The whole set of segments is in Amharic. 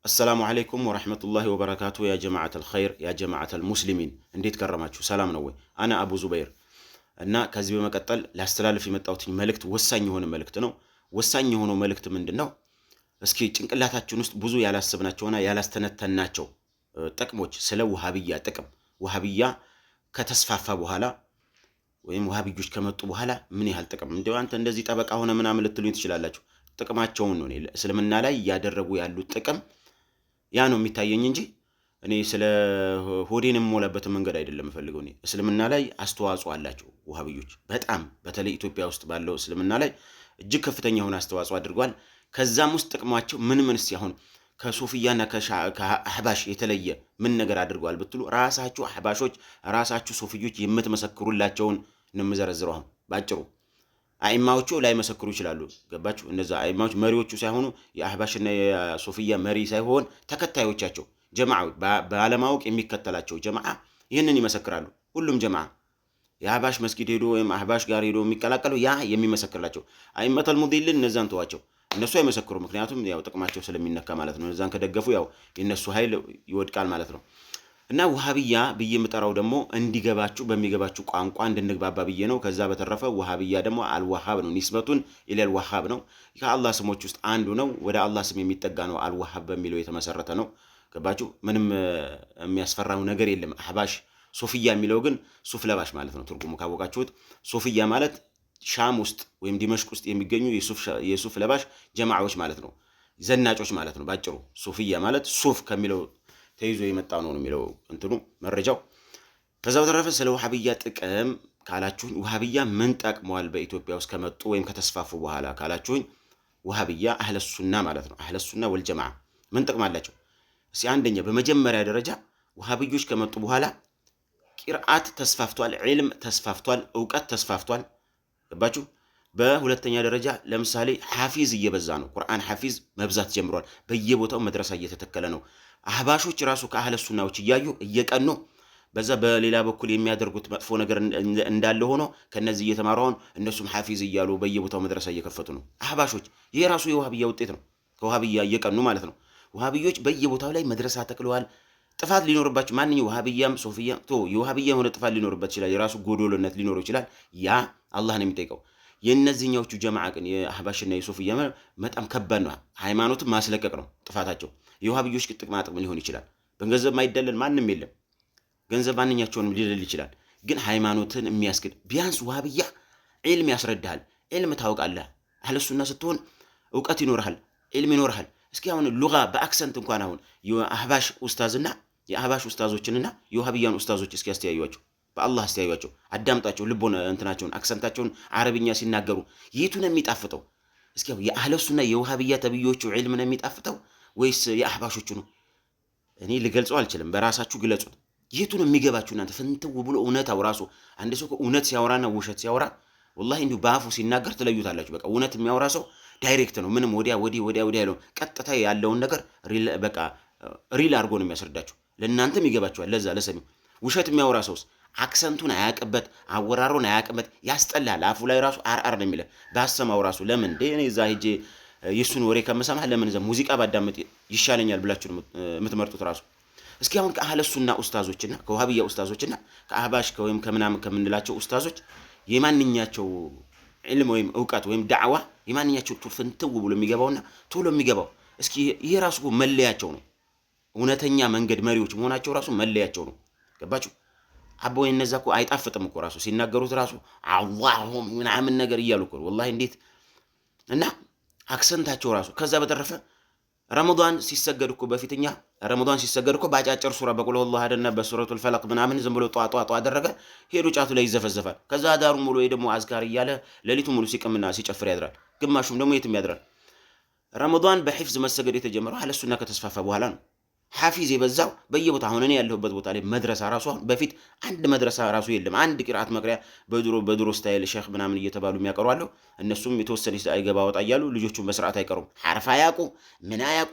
السلام عليكم ورحمة الله وبركاته يا جماعة الخير يا جماعة المسلمين انديت كرماتشو سلام نوي أنا أبو زبير እና ከዚህ በመቀጠል ላስተላልፍ የመጣሁት መልእክት ወሳኝ የሆነ መልእክት ነው። ወሳኝ የሆነው መልእክት ምንድነው? እስኪ ጭንቅላታችን ውስጥ ብዙ ያላሰብናቸውና ያላስተነተናቸው ጥቅሞች ስለ ወሃቢያ ጥቅም ወሃቢያ ከተስፋፋ በኋላ ወይም ወሃቢዮች ከመጡ በኋላ ምን ያህል ጥቅም እንደው አንተ እንደዚህ ጠበቃ ሆነ ምናምን ልትሉኝ ትችላላችሁ። ጥቅማቸውን ነው እስልምና ላይ ያደረጉ ያሉት ጥቅም ያ ነው የሚታየኝ እንጂ እኔ ስለ ሆዴንም ሞላበት መንገድ አይደለም ፈልገው እኔ እስልምና ላይ አስተዋጽኦ አላቸው ወሃቢዮች በጣም በተለይ ኢትዮጵያ ውስጥ ባለው እስልምና ላይ እጅግ ከፍተኛ ሆነ አስተዋጽኦ አድርጓል። ከዛም ውስጥ ጥቅማቸው ምን ሲሆን ከሶፊያና ከአህባሽ የተለየ ምን ነገር አድርጓል ብትሉ ራሳችሁ አህባሾች ራሳችሁ ሶፊዮች የምትመሰክሩላቸውን ነው የምዘረዝረው። አሁን ባጭሩ አይማዎቹ ላይ መሰክሩ ይችላሉ። ገባችሁ? እነዛ አይማዎች መሪዎቹ ሳይሆኑ የአህባሽና የሶፊያ መሪ ሳይሆን ተከታዮቻቸው ጀማዓ ባለማወቅ የሚከተላቸው ጀማዓ ይሄንን ይመሰክራሉ። ሁሉም ጀማዓ የአህባሽ መስጊድ ሄዶ ወይም አህባሽ ጋር ሄዶ የሚቀላቀለው ያ የሚመሰክርላቸው አይመተል ሙዲልን እነዛን ተዋቸው። እነሱ አይመሰክሩ፣ ምክንያቱም ያው ጥቅማቸው ስለሚነካ ማለት ነው። እነዛን ከደገፉ ያው የነሱ ኃይል ይወድቃል ማለት ነው። እና ወሃቢያ ብዬ የምጠራው ደግሞ እንዲገባችሁ በሚገባችሁ ቋንቋ እንድንግባባ ብዬ ነው። ከዛ በተረፈ ወሃቢያ ደግሞ አልዋሃብ ነው፣ ኒስበቱን ኢለል ወሃብ ነው። ከአላህ ስሞች ውስጥ አንዱ ነው። ወደ አላህ ስም የሚጠጋ ነው። አልዋሃብ በሚለው የተመሰረተ ነው። ገባችሁ? ምንም የሚያስፈራው ነገር የለም። አህባሽ ሶፊያ የሚለው ግን ሱፍ ለባሽ ማለት ነው። ትርጉሙ ካወቃችሁት ሶፊያ ማለት ሻም ውስጥ ወይም ዲመሽቅ ውስጥ የሚገኙ የሱፍ ለባሽ ጀማዓዎች ማለት ነው፣ ዘናጮች ማለት ነው። ባጭሩ ሶፊያ ማለት ሱፍ ከሚለው ተይዞ የመጣው ነው የሚለው እንትኑ መረጃው። ከዛ በተረፈ ስለ ወሃቢያ ጥቅም ካላችሁኝ ወሃቢያ ምን ጠቅመዋል በኢትዮጵያ ውስጥ ከመጡ ወይም ከተስፋፉ በኋላ ካላችሁኝ ወሃቢያ አህለ ሱና ማለት ነው። አህለ ሱና ወልጀማዓ ምን ጥቅም አላቸው? አንደኛ በመጀመሪያ ደረጃ ወሃቢዮች ከመጡ በኋላ ቂርአት ተስፋፍቷል፣ ዒልም ተስፋፍቷል፣ ዕውቀት ተስፋፍቷል። ገባችሁ? በሁለተኛ ደረጃ ለምሳሌ ሐፊዝ እየበዛ ነው። ቁርአን ሐፊዝ መብዛት ጀምሯል። በየቦታው መድረሳ እየተተከለ ነው። አህባሾች ራሱ ከአህለ ሱናዎች እያዩ እየቀኑ በዛ በሌላ በኩል የሚያደርጉት መጥፎ ነገር እንዳለ ሆኖ ከነዚህ እየተማሩ አሁን እነሱም ሐፊዝ እያሉ በየቦታው መድረሳ እየከፈቱ ነው አህባሾች። ይሄ ራሱ የወሃቢያ ውጤት ነው። ከወሃቢያ እየቀኑ ማለት ነው። ወሃቢዮች በየቦታው ላይ መድረሳ ተክለዋል። ጥፋት ሊኖርባቸው ማንኛው ወሃቢያም ሶፊያ የወሃቢያ የሆነ ጥፋት ሊኖርበት ይችላል። የራሱ ጎዶሎነት ሊኖረው ይችላል። ያ አላህን የሚጠይቀው። የእነዚህኛዎቹ ጀማዓ ግን የአህባሽና የሶፊያ በጣም ከባድ ነው። ሃይማኖትን ማስለቀቅ ነው ጥፋታቸው። የወሃቢዮች ጥቅማ ጥቅም ሊሆን ይችላል። በገንዘብ ማይደለል ማንም የለም። ገንዘብ ማንኛቸውንም ሊደል ይችላል። ግን ሃይማኖትን የሚያስክድ ቢያንስ ወሃቢያ ዒልም ያስረዳሃል። ዒልም ታውቃለህ። አህለ ሱና ስትሆን ዕውቀት ይኖርሃል፣ ዒልም ይኖርሃል። እስኪ አሁን ሉጋ በአክሰንት እንኳን አሁን የአህባሽ ኡስታዝና የአህባሽ ኡስታዞችንና የወሃቢያን ኡስታዞች እስኪ አስተያዩዋቸው፣ በአላህ አስተያዩዋቸው፣ አዳምጣቸው። ልቦና እንትናቸውን አክሰንታቸውን አረብኛ ሲናገሩ የቱን የሚጣፍጠው? እስኪ የአህለ ሱና የወሃቢያ ተብዮቹ ዒልም ነው የሚጣፍጠው ወይስ የአህባሾቹ ነው? እኔ ልገልጸው አልችልም። በራሳችሁ ግለጹት። የቱን የሚገባችሁ እናንተ? ፍንትው ብሎ እውነታው ራሱ አንድ ሰው እውነት ሲያወራና ውሸት ሲያወራ ወላሂ እንዲሁ በአፉ ሲናገር ትለዩታላችሁ። በቃ እውነት የሚያወራ ሰው ዳይሬክት ነው። ምንም ወዲያ ያለው ቀጥታ ያለውን ነገር በቃ ሪል አድርጎ ነው የሚያስረዳችሁ። ለእናንተም ይገባችኋል፣ ለዛ ለሰሚው። ውሸት የሚያወራ ሰውስ አክሰንቱን አያቅበት፣ አወራሩን አያቅበት፣ ያስጠላል። አፉ ላይ ራሱ አርአር ነው የሚለ ባሰማው ራሱ ለምን እኔ እዛ ሄጄ የሱን ወሬ ከመሰማህ ለምን እዛ ሙዚቃ ባዳምጥ ይሻለኛል ብላችሁ የምትመርጡት ራሱ። እስኪ አሁን ከአህለ ሱና ኡስታዞችና ከወሃቢያ ኡስታዞችና ከአህባሽ ወይም ከምናምን ከምንላቸው ኡስታዞች የማንኛቸው ዒልም ወይም ዕውቀት ወይም ዳዕዋ የማንኛቸው ፍንትው ብሎ የሚገባውና ቶሎ የሚገባው? እስኪ ይሄ ራሱ መለያቸው ነው። እውነተኛ መንገድ መሪዎች መሆናቸው ራሱ መለያቸው ነው። ገባችሁ? አቦ እነዛ እኮ አይጣፍጥም እኮ ራሱ ሲናገሩት ራሱ አላሁ ምናምን ነገር እያሉ እኮ ወላሂ እንዴት እና አክሰንታቸው ራሱ። ከዛ በተረፈ ረመዳን ሲሰገድ እኮ በፊትኛ ረመዳን ሲሰገድ እኮ ባጫጭር ሱራ በቁል ሁወላሁ አሐድና በሱረቱል ፈለቅ ምናምን ዝም ብሎ ጧጧ አደረገ ሄዶ ጫቱ ላይ ይዘፈዘፋል። ከዛ ዳሩ ሙሉ ወይ ደግሞ አዝካር እያለ ሌሊቱ ሙሉ ሲቀምና ሲጨፍር ያድራል። ግማሹም ደግሞ የትም ያድራል። ረመዳን በሒፍዝ መሰገድ የተጀመረው አህለ ሱና ከተስፋፋ በኋላ ነው። ሐፊዝ የበዛው በየቦታ አሁን እኔ ያለሁበት ቦታ ላይ መድረሳ ራሱ አሁን በፊት አንድ መድረሳ ራሱ የለም። አንድ ቂርአት መቅሪያ በድሮ ስታይል ሼክ ምናምን እየተባሉ የሚያቀሩ አሉ። እነሱም የተወሰነ አይገባ ወጣ እያሉ ልጆቹን በስርዓት አይቀሩም። ሐርፍ አያውቁ ምን አያውቁ።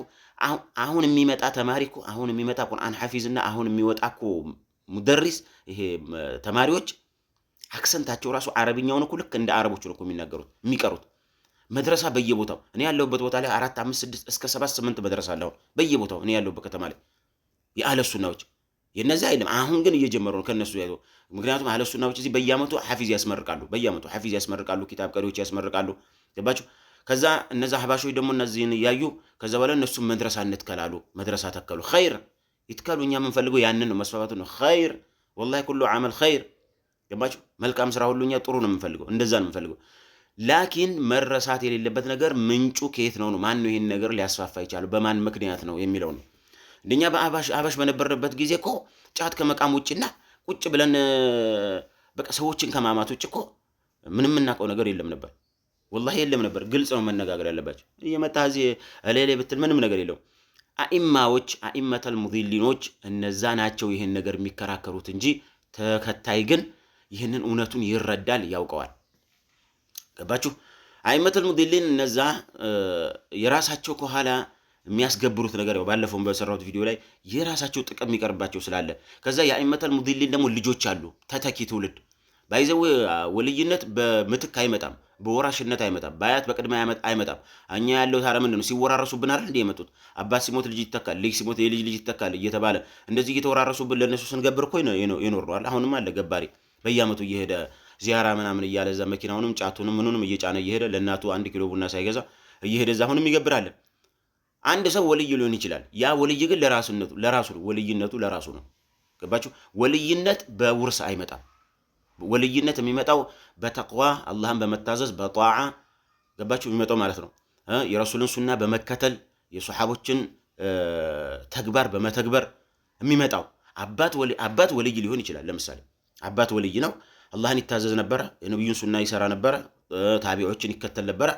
አሁን የሚመጣ ተማሪ እኮ አሁን የሚመጣ ቁርአን ሐፊዝና አሁን የሚወጣ እኮ ሙደሪስ ይሄ ተማሪዎች አክሰንታቸው ራሱ አረብኛውን እኮ ልክ እንደ አረቦቹ ነው እኮ የሚናገሩት የሚቀሩት። መድረሳ በየቦታው እኔ ያለሁበት ቦታ ላይ 4 5 6 እስከ 7 8 መድረሳ አለው በየቦታው እኔ ያለሁበት ከተማ ላይ የአህለ ሱናዎች የነዚህ አይደለም። አሁን ግን እየጀመሩ ነው ከነሱ ያለው። ምክንያቱም አህለ ሱናዎች እዚህ በየአመቱ ሐፊዝ ያስመርቃሉ፣ በየአመቱ ሐፊዝ ያስመርቃሉ፣ ኪታብ ቀሪዎች ያስመርቃሉ። ገባችሁ? ከዛ እነዛ አህባሾች ደግሞ እነዚህን ያዩ ከዛ በኋላ እነሱ መድረሳ እንትከላሉ፣ መድረሳ ተከሉ። ኸይር ይትከሉ። እኛ የምንፈልገው ያንን ነው፣ መስፋፋቱ ነው። ኸይር ወላሂ ኩሉ አመል ኸይር። ገባችሁ? መልካም ስራ ሁሉ እኛ ጥሩ ነው የምንፈልገው፣ እንደዛ ነው የምንፈልገው። ላኪን መረሳት የሌለበት ነገር ምንጩ ከየት ነው? ማን ነው ይሄን ነገር ሊያስፋፋ ይቻላል? በማን ምክንያት ነው የሚለው ነው። እንደኛ በአህባሽ በነበረበት ጊዜ እኮ ጫት ከመቃም ውጭና ቁጭ ብለን በቃ ሰዎችን ከማማት ውጭ እኮ ምንም የምናውቀው ነገር የለም ነበር። ወላሂ የለም ነበር። ግልጽ ነው መነጋገር ያለባቸው። እየመጣ እዚህ እሌሌ ብትል ምንም ነገር የለው። አኢማዎች አኢመተል ሙዲሊኖች እነዛ ናቸው ይህን ነገር የሚከራከሩት እንጂ ተከታይ ግን ይህንን እውነቱን ይረዳል፣ ያውቀዋል። ገባችሁ? አኢመተል ሙዲሊን እነዛ የራሳቸው ከኋላ የሚያስገብሩት ነገር ያው ባለፈው በሰራሁት ቪዲዮ ላይ የራሳቸው ጥቅም የሚቀርባቸው ስላለ ከዛ የአኢመተል ሙዲሊን ደግሞ ልጆች አሉ፣ ተተኪ ትውልድ ባይዘው ወልይነት በምትክ አይመጣም፣ በወራሽነት አይመጣም፣ በአያት በቅድመ አይመጣም። እኛ ያለው ታዲያ ምንድን ነው? ሲወራረሱብን አይደል እንደ የመጡት። አባት ሲሞት ልጅ ይተካል፣ ልጅ ሲሞት የልጅ ልጅ ይተካል እየተባለ እንደዚህ እየተወራረሱብን ለነሱ ስንገብር እኮ ይኖርነዋል። አሁንም አለ ገባሪ በየአመቱ እየሄደ ዚያራ ምናምን እያለ እዛ መኪናውንም ጫቱንም ምኑንም እየጫነ እየሄደ ለእናቱ 1 ኪሎ ቡና ሳይገዛ እየሄደ እዛ አሁንም ይገብራል። አንድ ሰው ወልይ ሊሆን ይችላል። ያ ወልይ ግን ለራሱ ነው፣ ወልይነቱ ለራሱ ነው። ገባችሁ? ወልይነት በውርስ አይመጣም። ወልይነት የሚመጣው በተቅዋ አላህን በመታዘዝ በጧዓ ገባችሁ? የሚመጣው ማለት ነው የረሱልን ሱና በመከተል የሱሐቦችን ተግባር በመተግበር የሚመጣው። አባት ወልይ ሊሆን ይችላል። ለምሳሌ አባት ወልይ ነው፣ አላህን ይታዘዝ ነበረ፣ የነብዩን ሱና ይሰራ ነበረ፣ ታቢዖችን ይከተል ነበረ።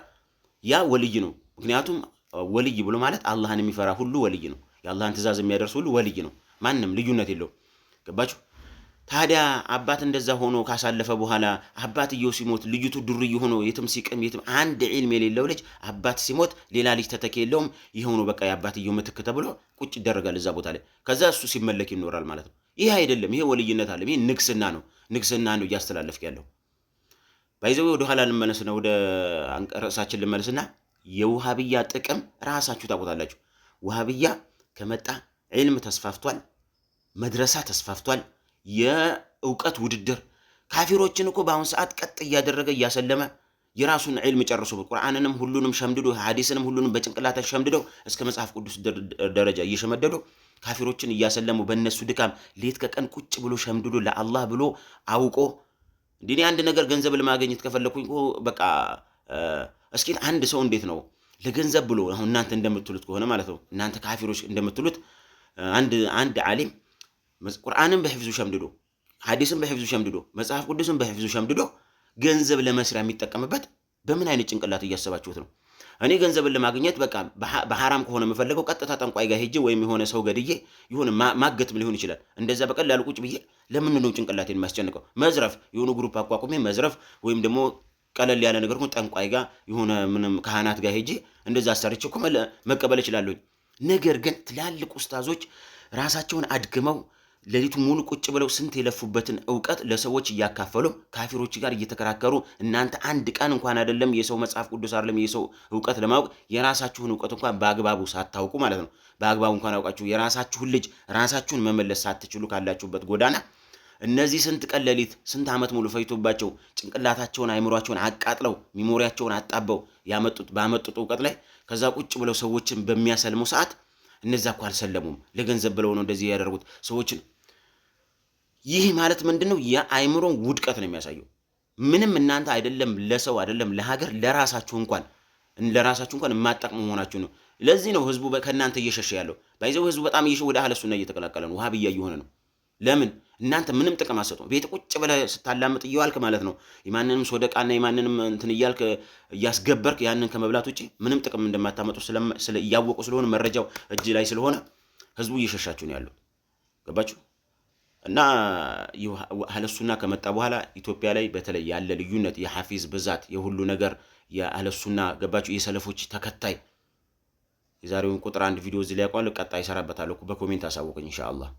ያ ወልይ ነው። ምክንያቱም ወልይ ብሎ ማለት አላህን የሚፈራ ሁሉ ወልይ ነው። የአላህን ትእዛዝ የሚያደርስ ሁሉ ወልይ ነው። ማንም ልዩነት የለው። ገባችሁ? ታዲያ አባት እንደዛ ሆኖ ካሳለፈ በኋላ አባትየው ሲሞት ልጅቱ ዱርዬ ሆኖ የትም ሲቀም የትም አንድ ዒልም የሌለው ልጅ አባት ሲሞት ሌላ ልጅ ተተኪ የለውም። ይሄው ነው በቃ የአባትየው ምትክ ተብሎ ቁጭ ይደረጋል እዛ ቦታ ላይ። ከዛ እሱ ሲመለክ ይኖራል ማለት ነው። ይሄ አይደለም። ይሄ ወልይነት አለ። ይሄ ንግስና ነው። ንግስና ነው እያስተላለፍክ ያለው። ባይዘው ወደ ኋላ ልመለስና ወደ ርዕሳችን ልመለስና የውሃብያ ጥቅም ራሳችሁ ታውቁታላችሁ። ውሃብያ ከመጣ ዒልም ተስፋፍቷል፣ መድረሳ ተስፋፍቷል፣ የእውቀት ውድድር ካፊሮችን እኮ በአሁን ሰዓት ቀጥ እያደረገ እያሰለመ የራሱን ዒልም ጨርሶ ቁርአንንም ሁሉንም ሸምድዶ ሐዲስንም ሁሉንም በጭንቅላታ ሸምድዶ እስከ መጽሐፍ ቅዱስ ደረጃ እየሸመደዶ ካፊሮችን እያሰለሙ በእነሱ ድካም ሌት ከቀን ቁጭ ብሎ ሸምድዶ ለአላህ ብሎ አውቆ እንዲህ አንድ ነገር ገንዘብ ለማግኘት ከፈለኩኝ በቃ እስኪ አንድ ሰው እንዴት ነው ለገንዘብ ብሎ አሁን እናንተ እንደምትሉት ከሆነ ማለት ነው እናንተ ካፊሮች እንደምትሉት አንድ ዓሊም ቁርአንን በሕፍዙ ሸምድዶ ሐዲስን በሕፍዙ ሸምድዶ መጽሐፍ ቅዱስን በሕፍዙ ሸምድዶ ገንዘብ ለመስሪያ የሚጠቀምበት በምን አይነት ጭንቅላት እያሰባችሁት ነው? እኔ ገንዘብን ለማግኘት በቃ በሐራም ከሆነ የምፈልገው ቀጥታ ጠንቋይ ጋር ሄጄ ወይም የሆነ ሰው ገድዬ የሆነ ማገትም ሊሆን ይችላል። እንደዛ በቀላሉ ቁጭ ብዬ ለምን ነው ጭንቅላቴን የሚያስጨንቀው? መዝረፍ የሆነ ግሩፕ አቋቁሜ መዝረፍ ወይም ደግሞ ቀለል ያለ ነገር ነው ጠንቋይ ጋር የሆነ ምንም ካህናት ጋር ሄጄ እንደዛ አሰርቼ እኮ መቀበል እችላለሁ። ነገር ግን ትላልቅ ኡስታዞች ራሳቸውን አድግመው ሌሊቱ ሙሉ ቁጭ ብለው ስንት የለፉበትን ዕውቀት ለሰዎች እያካፈሉ ካፊሮች ጋር እየተከራከሩ እናንተ አንድ ቀን እንኳን አይደለም የሰው መጽሐፍ ቅዱስ አይደለም የሰው ዕውቀት ለማወቅ የራሳችሁን ዕውቀት እንኳን በአግባቡ ሳታውቁ ማለት ነው በአግባቡ እንኳን አውቃችሁ የራሳችሁን ልጅ ራሳችሁን መመለስ ሳትችሉ ካላችሁበት ጎዳና እነዚህ ስንት ቀን ሌሊት ስንት ዓመት ሙሉ ፈይቶባቸው ጭንቅላታቸውን አይምሯቸውን አቃጥለው ሚሞሪያቸውን አጣበው ባመጡት ዕውቀት ላይ ከዛ ቁጭ ብለው ሰዎችን በሚያሰልሙ ሰዓት እነዛ እኮ አልሰለሙም፣ ለገንዘብ ብለው ነው እንደዚህ ያደረጉት ሰዎችን። ይህ ማለት ምንድነው? የአይምሮን ውድቀት ነው የሚያሳየው። ምንም እናንተ አይደለም ለሰው አይደለም ለሀገር ለራሳችሁ እንኳን የማጠቅሙ መሆናችሁ ነው። ለዚህ ነው ህዝቡ ከእናንተ እየሸሸ ያለው። ባይዘው ህዝቡ በጣም ወደ አህለ ሱና እየተቀላቀለ ነው፣ ውሃብያ እየሆነ ነው። ለምን? እናንተ ምንም ጥቅም አትሰጡም። ቤት ቁጭ ብለህ ስታላምጥ እየዋልክ ማለት ነው የማንንም ሶደቃና የማንንም እንትን እያልክ እያስገበርክ ያንን ከመብላት ውጪ ምንም ጥቅም እንደማታመጡ እያወቁ ስለሆነ መረጃው እጅ ላይ ስለሆነ ህዝቡ እየሸሻችሁ ነው ያለው። ገባችሁ? እና አህለ ሱና ከመጣ በኋላ ኢትዮጵያ ላይ በተለይ ያለ ልዩነት የሐፊዝ ብዛት የሁሉ ነገር የአህለ ሱና ገባችሁ የሰለፎች ተከታይ የዛሬውን ቁጥር 1 ቪዲዮ እዚህ ላይ ያቋል። ቀጣይ ሰራበታለሁ። በኮሜንት አሳውቁኝ ኢንሻአላህ።